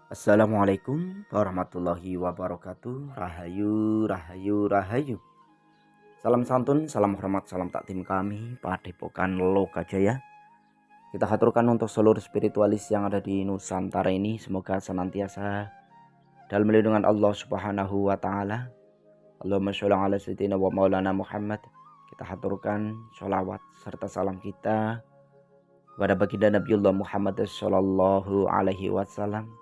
Assalamualaikum warahmatullahi wabarakatuh. Rahayu, rahayu, rahayu. Salam santun, salam hormat, salam takdim kami Padepokan Lokajaya. Kita haturkan untuk seluruh spiritualis yang ada di Nusantara ini, semoga senantiasa dalam lindungan Allah Subhanahu wa taala. Allahumma sholli ala sayyidina wa maulana Muhammad. Kita haturkan sholawat serta salam kita kepada baginda Nabiullah Muhammad sallallahu alaihi wasallam.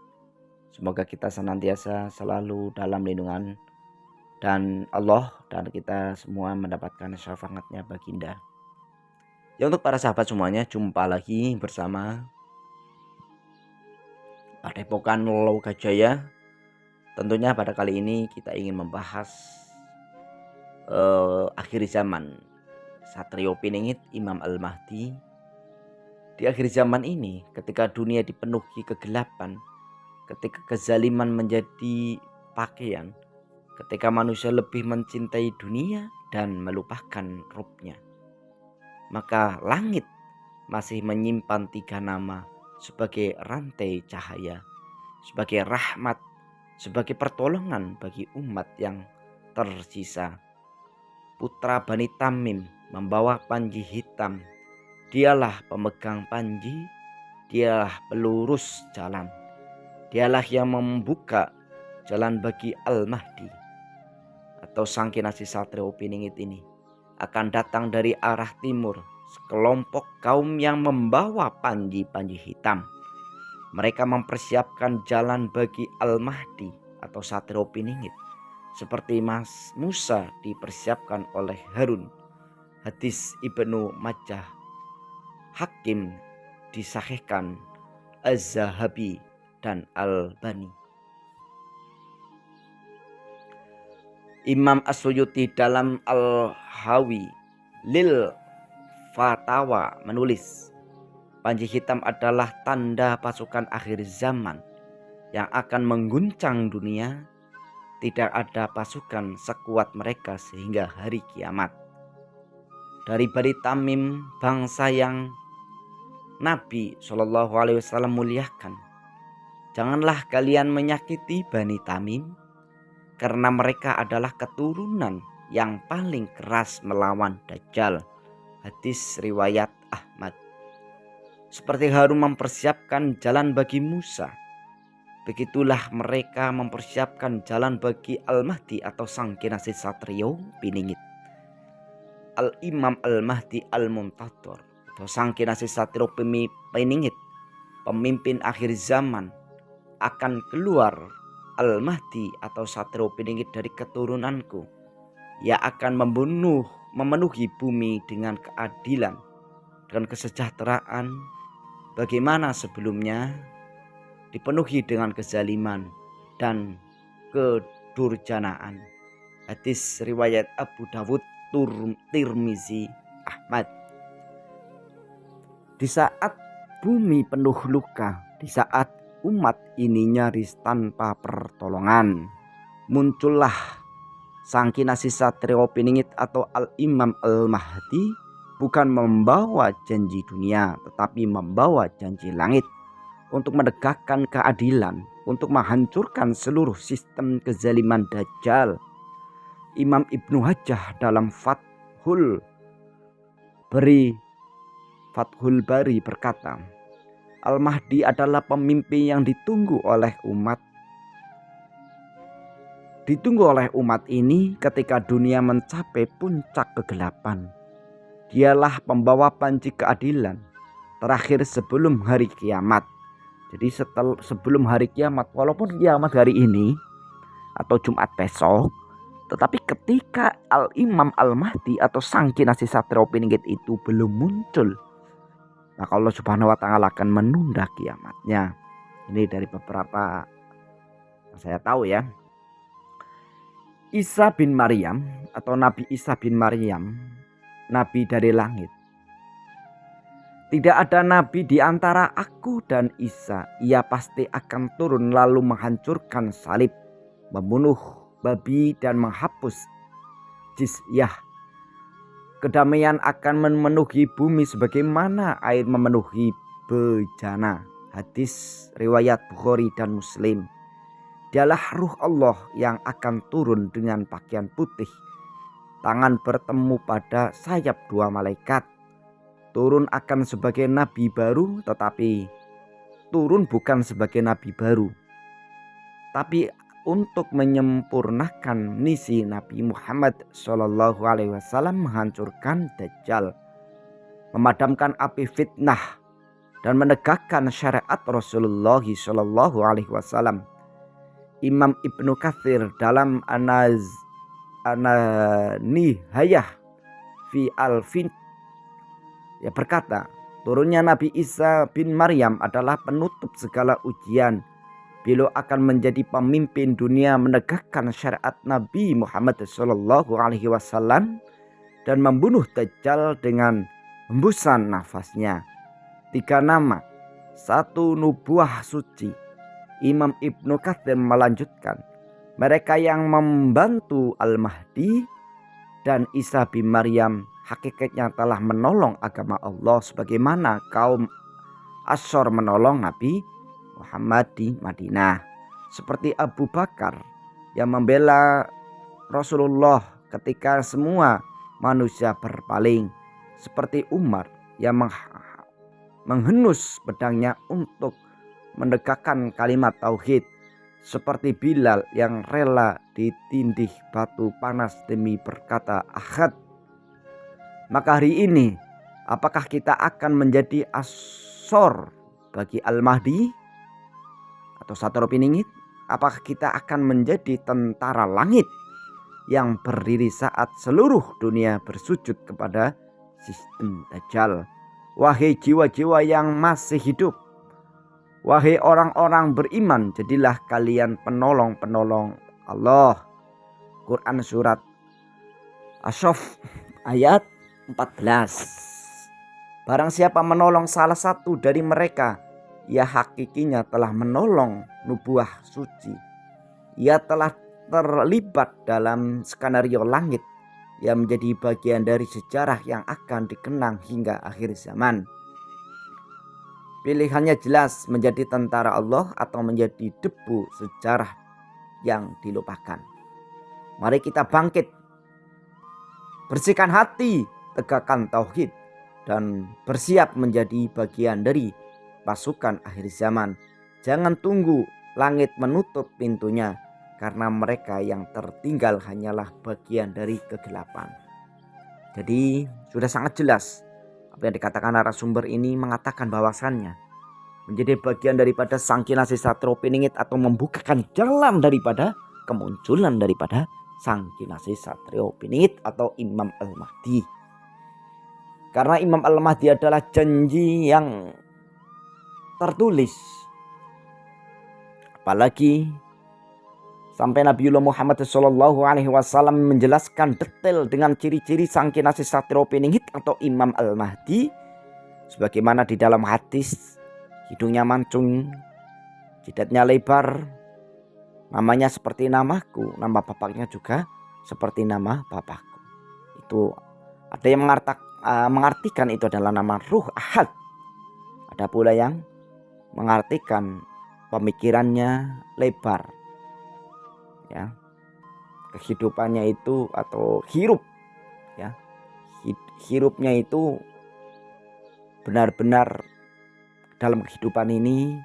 Semoga kita senantiasa selalu dalam lindungan dan Allah, dan kita semua mendapatkan syafaatnya baginda. Ya, untuk para sahabat semuanya, jumpa lagi bersama Padepokan Lokajaya. Tentunya pada kali ini kita ingin membahas akhir zaman, Satrio Piningit Imam Al-Mahdi. Di akhir zaman ini, ketika dunia dipenuhi kegelapan, ketika kezaliman menjadi pakaian, ketika manusia lebih mencintai dunia dan melupakan Robnya, maka langit masih menyimpan 3 nama sebagai rantai cahaya, sebagai rahmat, sebagai pertolongan bagi umat yang tersisa. Putra Bani Tamim membawa panji hitam. Dialah pemegang panji, dialah pelurus jalan. Dialah yang membuka jalan bagi Al-Mahdi atau Sang Kinasih Satrio Piningit ini. Akan datang dari arah timur sekelompok kaum yang membawa panji-panji hitam. Mereka mempersiapkan jalan bagi Al-Mahdi atau Satrio Piningit, seperti Mas Musa dipersiapkan oleh Harun. Hadis Ibnu Majah Hakim disahihkan Az-Zahabi dan Al-Bani. Imam As-Suyuti dalam Al-Hawi Lil Fatawa menulis, panji hitam adalah tanda pasukan akhir zaman yang akan mengguncang dunia. Tidak ada pasukan sekuat mereka sehingga hari kiamat. Dari Bani Tamim, bangsa yang Nabi SAW muliakan, janganlah kalian menyakiti Bani Tamim, karena mereka adalah keturunan yang paling keras melawan Dajjal. Hadis riwayat Ahmad. Seperti Harun mempersiapkan jalan bagi Musa, begitulah mereka mempersiapkan jalan bagi Al-Mahdi atau Sang Kinasih Satrio Piningit. Al-Imam Al-Mahdi Al-Muntadhar atau Sang Kinasih Satrio Piningit, pemimpin akhir zaman, akan keluar Al-Mahdi atau Satrio Piningit dari keturunanku. Ia akan memenuhi bumi dengan keadilan dan kesejahteraan, bagaimana sebelumnya dipenuhi dengan kezaliman dan kedurjanaan. Hadis riwayat Abu Dawud, Tirmizi, Ahmad. Di saat bumi penuh luka, di saat umat ini nyaris tanpa pertolongan, muncullah Sang Kinasih Satrio Piningit atau Al-Imam Al-Mahdi, bukan membawa janji dunia, tetapi membawa janji langit, untuk menegakkan keadilan, untuk menghancurkan seluruh sistem kezaliman Dajjal. Imam Ibnu Hajjah dalam Fathul Bari berkata, Al-Mahdi adalah pemimpin yang ditunggu oleh umat ini ketika dunia mencapai puncak kegelapan. Dialah pembawa panji keadilan terakhir sebelum hari kiamat. Jadi sebelum hari kiamat, walaupun kiamat hari ini atau Jumat besok, tetapi ketika Al-Imam Al-Mahdi atau Sang Kinasih Satrio Piningit itu belum muncul, maka Allah Subhanahu wa taala akan menunda kiamatnya. Ini dari beberapa yang saya tahu ya. Isa bin Maryam atau Nabi Isa bin Maryam, nabi dari langit. Tidak ada nabi di antara aku dan Isa. Ia pasti akan turun lalu menghancurkan salib, membunuh babi dan menghapus jizyah. Kedamaian akan memenuhi bumi sebagaimana air memenuhi bejana. hadis riwayat Bukhari dan Muslim. Dialah ruh Allah yang akan turun dengan pakaian putih. Tangan bertemu pada sayap dua malaikat. Turun akan sebagai nabi baru, tetapi turun bukan sebagai nabi baru, tapi untuk menyempurnakan misi Nabi Muhammad SAW menghancurkan Dajjal, memadamkan api fitnah, dan menegakkan syariat Rasulullah SAW. Imam Ibnu Katsir dalam Nihayah fi al-Fin berkata, turunnya Nabi Isa bin Maryam adalah penutup segala ujian. Beliau akan menjadi pemimpin dunia menegakkan syariat Nabi Muhammad SAW dan membunuh Dajjal dengan hembusan nafasnya. 3 nama, 1 nubuah suci. Imam Ibnu Katsir melanjutkan, mereka yang membantu Al-Mahdi dan Isa bin Maryam hakikatnya telah menolong agama Allah sebagaimana kaum Asyur menolong Nabi Muhammad di Madinah. Seperti Abu Bakar yang membela Rasulullah ketika semua manusia berpaling. Seperti Umar yang menghenus pedangnya untuk menegakkan kalimat tauhid. Seperti Bilal yang rela ditindih batu panas demi berkata ahad. Maka hari ini, apakah kita akan menjadi asor bagi Al-Mahdi atau Satrio Piningit? Apakah kita akan menjadi tentara langit yang berdiri saat seluruh dunia bersujud kepada sistem Dajjal? Wahai jiwa-jiwa yang masih hidup, wahai orang-orang beriman, jadilah kalian penolong-penolong Allah. Quran surat Asy-Syaff ayat 14. Barang siapa menolong salah satu dari mereka, ia hakikinya telah menolong nubuah suci. Ia telah terlibat dalam skenario langit yang menjadi bagian dari sejarah yang akan dikenang hingga akhir zaman. Pilihannya jelas, menjadi tentara Allah atau menjadi debu sejarah yang dilupakan. Mari kita bangkit, bersihkan hati, tegakkan tauhid, dan bersiap menjadi bagian dari pasukan akhir zaman. Jangan tunggu langit menutup pintunya, karena mereka yang tertinggal hanyalah bagian dari kegelapan. Jadi sudah sangat jelas apa yang dikatakan narasumber ini, mengatakan bahwasannya menjadi bagian daripada Sang Kinasih Satrio Piningit atau membukakan jalan daripada kemunculan daripada Sang Kinasih Satrio Piningit atau Imam Al-Mahdi. Karena Imam Al-Mahdi adalah janji yang tertulis. Apalagi sampai Nabiullah Muhammad SAW menjelaskan detail dengan ciri-ciri Sang Kinasih Satrio Piningit atau Imam Al-Mahdi. Sebagaimana di dalam hadis, hidungnya mancung, jidatnya lebar, namanya seperti namaku, nama bapaknya juga seperti nama bapakku. Itu ada yang mengartikan itu adalah nama Ruh Ahad. Ada pula yang mengartikan pemikirannya lebar, ya, kehidupannya itu atau hirup, ya, hirupnya itu benar-benar dalam kehidupan ini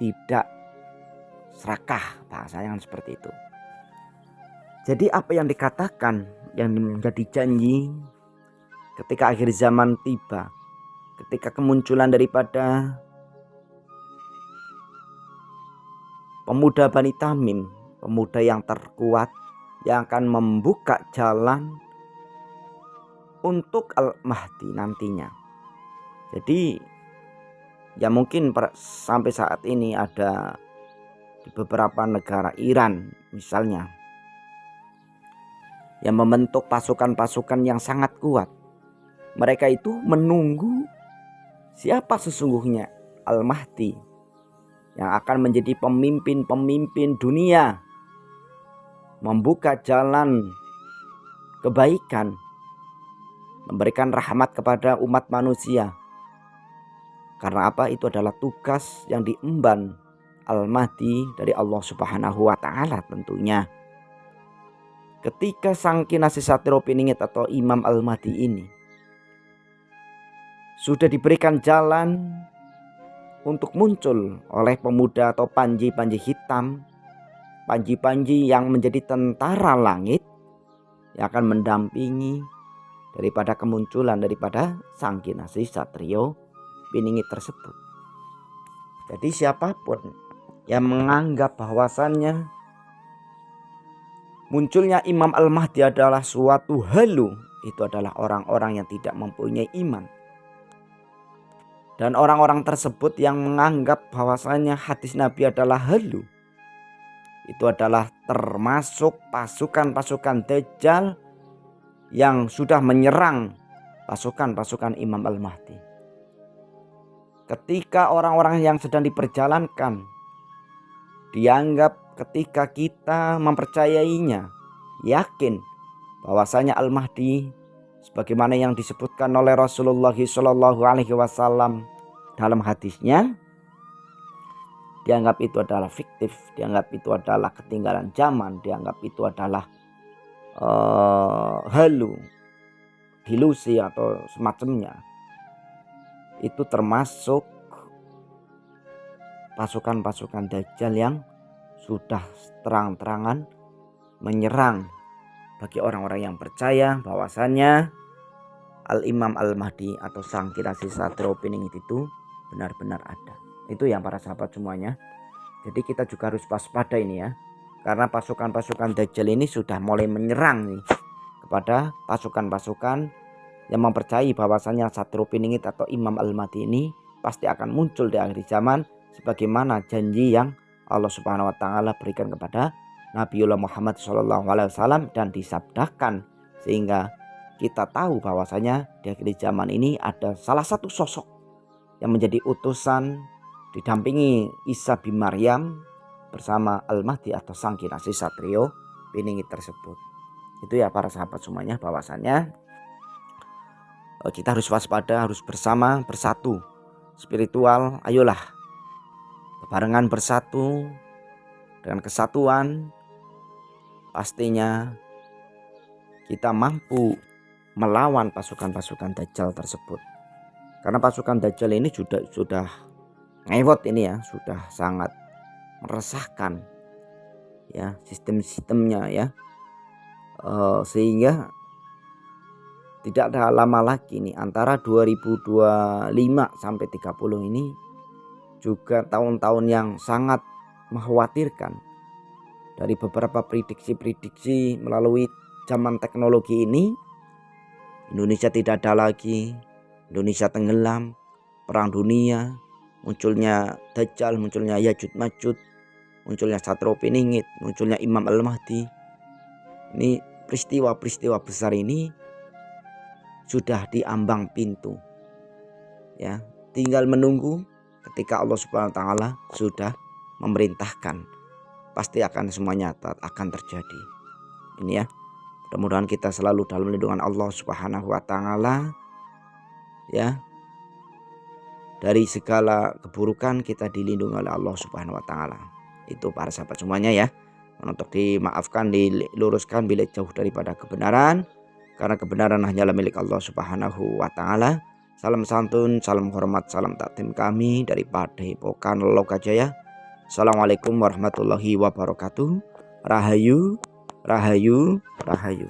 tidak serakah, bahasanya seperti itu. Jadi apa yang dikatakan, yang menjadi janji ketika akhir zaman tiba, ketika kemunculan daripada pemuda Bani Tamim, pemuda yang terkuat yang akan membuka jalan untuk Al-Mahdi nantinya. Jadi ya mungkin sampai saat ini ada di beberapa negara, Iran misalnya, yang membentuk pasukan-pasukan yang sangat kuat. Mereka itu menunggu siapa sesungguhnya Al-Mahdi yang akan menjadi pemimpin-pemimpin dunia, membuka jalan kebaikan, memberikan rahmat kepada umat manusia. Karena apa? Itu adalah tugas yang diemban Al-Mahdi dari Allah Subhanahu wa Ta'ala tentunya. Ketika Sang Kinasih Satrio Piningit atau Imam Al-Mahdi ini sudah diberikan jalan untuk muncul oleh pemuda atau panji-panji hitam, panji-panji yang menjadi tentara langit yang akan mendampingi daripada kemunculan daripada Sang Kinasih Satrio Piningit tersebut. Jadi siapapun yang menganggap bahwasannya munculnya Imam Al-Mahdi adalah suatu halu, itu adalah orang-orang yang tidak mempunyai iman. Dan orang-orang tersebut yang menganggap bahwasannya hadis Nabi adalah halu, itu adalah termasuk pasukan-pasukan Dajjal yang sudah menyerang pasukan-pasukan Imam Al-Mahdi. Ketika orang-orang yang sedang diperjalankan dianggap ketika kita mempercayainya, yakin bahwasanya Al-Mahdi sebagaimana yang disebutkan oleh Rasulullah SAW dalam hadisnya, dianggap itu adalah fiktif, dianggap itu adalah ketinggalan zaman, dianggap itu adalah halu, ilusi atau semacamnya. Itu termasuk pasukan-pasukan Dajjal yang sudah terang-terangan menyerang bagi orang-orang yang percaya bahwasannya Al-Imam Al-Mahdi atau Sang Kinasih Satrio Piningit itu benar-benar ada. Itu yang para sahabat semuanya. Jadi kita juga harus waspada ini ya. Karena pasukan-pasukan Dajjal ini sudah mulai menyerang nih kepada pasukan-pasukan yang mempercayai bahwasannya Satrio Piningit atau Imam Al-Mahdi ini pasti akan muncul di akhir zaman sebagaimana janji yang Allah Subhanahu wa Ta'ala berikan kepada Nabiullah Muhammad SAW dan disabdakan, sehingga kita tahu bahwasanya di akhir zaman ini ada salah satu sosok yang menjadi utusan didampingi Isa bin Maryam bersama Al-Mahdi atau Sang Kinasih Satrio Piningit tersebut. Itu ya para sahabat semuanya, bahwasanya kita harus waspada, harus bersama, bersatu spiritual. Ayolah barengan bersatu dengan kesatuan, pastinya kita mampu melawan pasukan-pasukan Dajjal tersebut. Karena pasukan Dajjal ini sudah ngewot ini ya, sudah sangat meresahkan ya sistem-sistemnya ya, sehingga tidak ada lama lagi nih, antara 2025 sampai 30 ini juga tahun-tahun yang sangat mengkhawatirkan. Dari beberapa prediksi-prediksi melalui zaman teknologi ini, Indonesia tidak ada lagi, Indonesia tenggelam, perang dunia, munculnya Dajjal, munculnya Yajud Majud, munculnya Satrio Piningit, munculnya Imam Al-Mahdi. Ini peristiwa-peristiwa besar ini sudah diambang pintu ya, tinggal menunggu ketika Allah Subhanahu wa Ta'ala sudah memerintahkan, pasti akan semuanya akan terjadi. Ini ya, mudah-mudahan kita selalu dalam lindungan Allah Subhanahu wa Ta'ala ya. Dari segala keburukan kita dilindungi oleh Allah Subhanahu wa Ta'ala. Itu para sahabat semuanya ya. Untuk dimaafkan, diluruskan bila jauh daripada kebenaran, karena kebenaran hanyalah milik Allah Subhanahu wa Ta'ala. Salam santun, salam hormat, salam takdim kami dari Padepokan Lokajaya. Assalamualaikum warahmatullahi wabarakatuh. Rahayu, rahayu, rahayu.